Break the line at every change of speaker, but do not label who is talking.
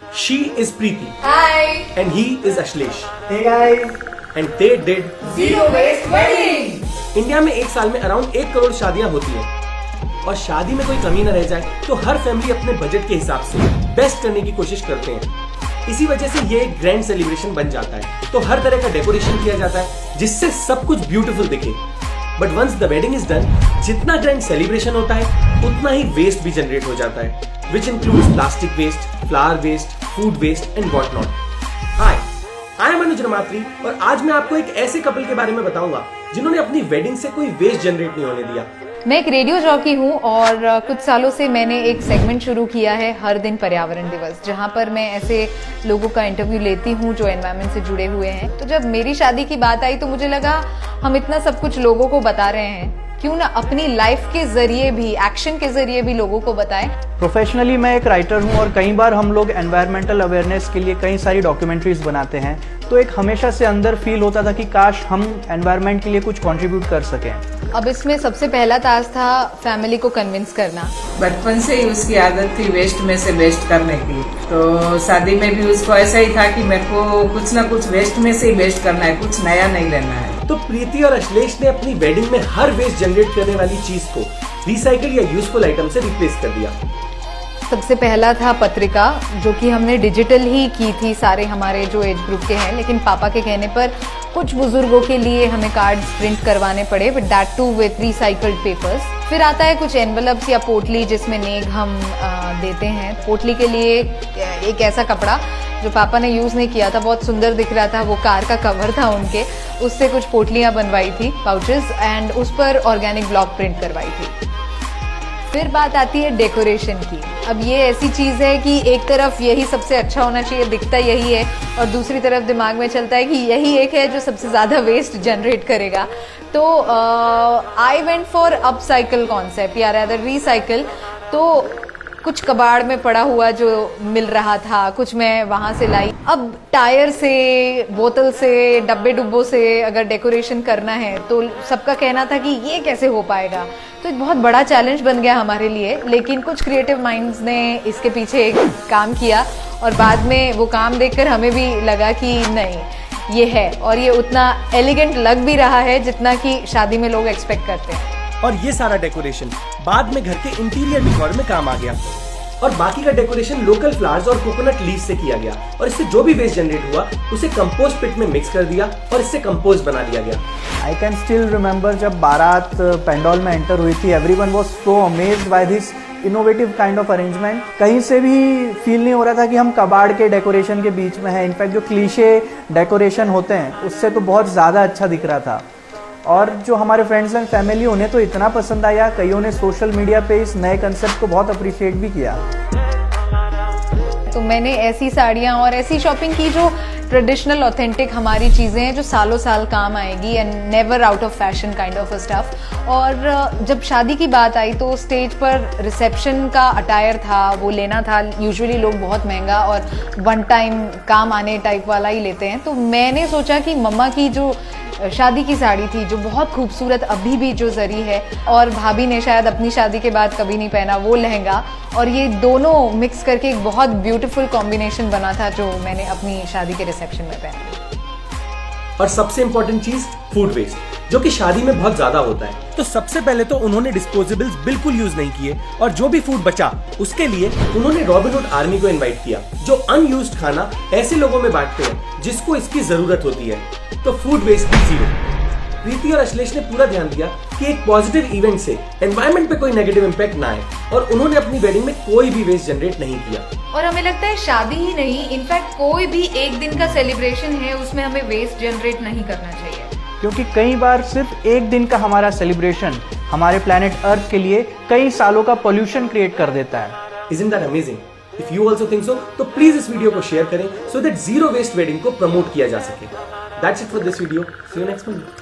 She is Preeti.
Hi.
And he is Ashlesh.
Hey guys.
And they did
Zero waste wedding.
India में एक साल में around 1 crore शादियां होती हैं और शादी में कोई कमी न रह जाए तो हर फैमिली अपने बजट के हिसाब से बेस्ट करने की कोशिश करते हैं। इसी वजह से ये एक ग्रैंड सेलिब्रेशन बन जाता है। तो हर तरह का डेकोरेशन किया जाता है जिससे सब कुछ ब्यूटीफुल दिखे। But once the wedding is done, जितना ग्रैंड सेलिब्रेशन होता है उतना ही वेस्ट भी जनरेट हो जाता है, which includes plastic waste, flower waste, food waste and what not. Hi, I am Anuj Ramatri और आज मैं आपको एक ऐसे कपल के बारे में बताऊंगा जिन्होंने अपनी वेडिंग से कोई वेस्ट जनरेट नहीं होने दिया।
मैं एक रेडियो जॉकी हूँ और कुछ सालों से मैंने एक सेगमेंट शुरू किया है हर दिन पर्यावरण दिवस, जहाँ पर मैं ऐसे लोगों का इंटरव्यू लेती हूँ जो एनवायरनमेंट से जुड़े हुए हैं। तो जब मेरी शादी की बात आई तो मुझे लगा हम इतना सब कुछ लोगों को बता रहे हैं, क्यों ना अपनी लाइफ के जरिए भी, एक्शन के जरिए भी लोगों को बताएं।
प्रोफेशनली मैं एक राइटर हूँ और कई बार हम लोग एनवायरमेंटल अवेयरनेस के लिए कई सारी डॉक्यूमेंट्रीज बनाते हैं, तो एक हमेशा से अंदर फील होता था कि काश हम एनवायरमेंट के लिए कुछ कंट्रीब्यूट कर सकें।
अब इसमें सबसे पहला टास्क था फैमिली को कन्विंस करना।
बचपन से ही उसकी आदत थी वेस्ट में से बेस्ट करने की, तो शादी में भी उसको ऐसा ही था कि मेरे को कुछ ना कुछ वेस्ट में से ही बेस्ट करना है, कुछ नया नहीं लेना है।
तो प्रीति और अश्लेष ने अपनी वेडिंग में हर वेस्ट जनरेट करने वाली चीज को रिसाइकिल या यूजफुल आइटम से रिप्लेस कर दिया।
सबसे पहला था पत्रिका, जो कि हमने डिजिटल ही की थी सारे हमारे जो एज ग्रुप के हैं, लेकिन पापा के कहने पर कुछ बुजुर्गों के लिए हमें कार्ड्स प्रिंट करवाने पड़े, but that too with recycled papers. फिर आता है कुछ एनवलप्स या पोटली जिसमें नेक हम देते हैं। पोटली के लिए एक ऐसा कपड़ा जो पापा ने यूज नहीं किया था, बहुत सुंदर दिख रहा था, वो कार का कवर था उनके, उससे कुछ पोटलियां बनवाई थी, पाउचेस, एंड उस पर ऑर्गेनिक ब्लॉक प्रिंट करवाई थी। फिर बात आती है डेकोरेशन की। अब ये ऐसी चीज़ है कि एक तरफ यही सबसे अच्छा होना चाहिए, दिखता यही है, और दूसरी तरफ दिमाग में चलता है कि यही एक है जो सबसे ज़्यादा वेस्ट जनरेट करेगा। तो I went for upcycle concept या रादर रिसाइकिल। तो कुछ कबाड़ में पड़ा हुआ जो मिल रहा था, कुछ मैं वहाँ से लाई। अब टायर से, बोतल से, डब्बे डुब्बों से अगर डेकोरेशन करना है तो सबका कहना था कि ये कैसे हो पाएगा। तो एक बहुत बड़ा चैलेंज बन गया हमारे लिए, लेकिन कुछ क्रिएटिव माइंड्स ने इसके पीछे एक काम किया और बाद में वो काम देखकर हमें भी लगा कि नहीं, ये है, और ये उतना एलिगेंट लग भी रहा है जितना कि शादी में लोग एक्सपेक्ट करते हैं।
और ये सारा डेकोरेशन बाद में घर के इंटीरियर डिकोर में काम आ गया और बाकी का डेकोरेशन लोकल फ्लावर्स और कोकोनट लीव्स से किया गया और इससे जो भी वेस्ट जनरेट हुआ उसे कंपोस्ट पिट में मिक्स कर दिया और इससे कंपोस्ट बना दिया गया।
आई कैन स्टिल रिमेंबर जब बारात पेंडोल में एंटर हुई थी, everyone was so amazed by this innovative kind of arrangement. कहीं से भी फील नहीं हो रहा था कि हम कबाड़ के डेकोरेशन के बीच में हैं। इनफैक्ट जो क्लीशे डेकोरेशन होते हैं उससे तो बहुत ज़्यादा अच्छा दिख रहा था। और जो हमारे फ्रेंड्स एंड फैमिली, उन्हें तो इतना पसंद आया, कईयों ने सोशल मीडिया पे इस नए कंसेप्ट को बहुत अप्रिशिएट भी किया।
तो मैंने ऐसी साड़ियाँ और ऐसी शॉपिंग की जो ट्रेडिशनल ऑथेंटिक हमारी चीज़ें हैं, जो सालों साल काम आएगी and never out of fashion kind of stuff. और जब शादी की बात आई तो स्टेज पर रिसेप्शन का अटायर था, वो लेना था। यूजुअली लोग बहुत महंगा और वन टाइम काम आने टाइप वाला ही लेते हैं। तो मैंने सोचा कि मम्मा की जो शादी की साड़ी थी, जो बहुत खूबसूरत अभी भी जो जरी है, और भाभी ने शायद अपनी शादी के बाद कभी नहीं पहना, वो लहंगा, और ये दोनों मिक्स करके एक बहुत ब्यूटीफुल कॉम्बिनेशन बना था जो मैंने अपनी शादी के रिसेप्शन में पहना।
और सबसे इंपॉर्टेंट चीज, फूड वेस्ट, जो कि शादी में बहुत ज्यादा होता है। तो सबसे पहले तो उन्होंने डिस्पोजेबल्स बिल्कुल यूज नहीं किए और जो भी फूड बचा उसके लिए उन्होंने रॉबिन हुड आर्मी को इनवाइट किया, जो अनयूज्ड खाना ऐसे लोगों में बांटते हैं जिसको इसकी जरूरत होती है। तो फूड वेस्ट भी जीरो। प्रीति और अश्लेष ने पूरा ध्यान दिया कि एक पॉजिटिव इवेंट से एनवायरनमेंट पे कोई नेगेटिव इंपैक्ट ना आए और उन्होंने अपनी वेडिंग में कोई भी वेस्ट जनरेट नहीं किया।
और हमें लगता है शादी ही नहीं, इनफैक्ट कोई भी एक दिन का सेलिब्रेशन है उसमें हमें वेस्ट जनरेट नहीं करना चाहिए,
क्योंकि कई बार सिर्फ एक दिन का हमारा सेलिब्रेशन हमारे प्लैनेट अर्थ के लिए कई सालों का पोल्यूशन क्रिएट कर देता है।
Isn't that amazing? If you also think so, तो प्लीज इस वीडियो को शेयर करें so that zero waste wedding को प्रमोट किया जा सके। That's it for this video. See you next month.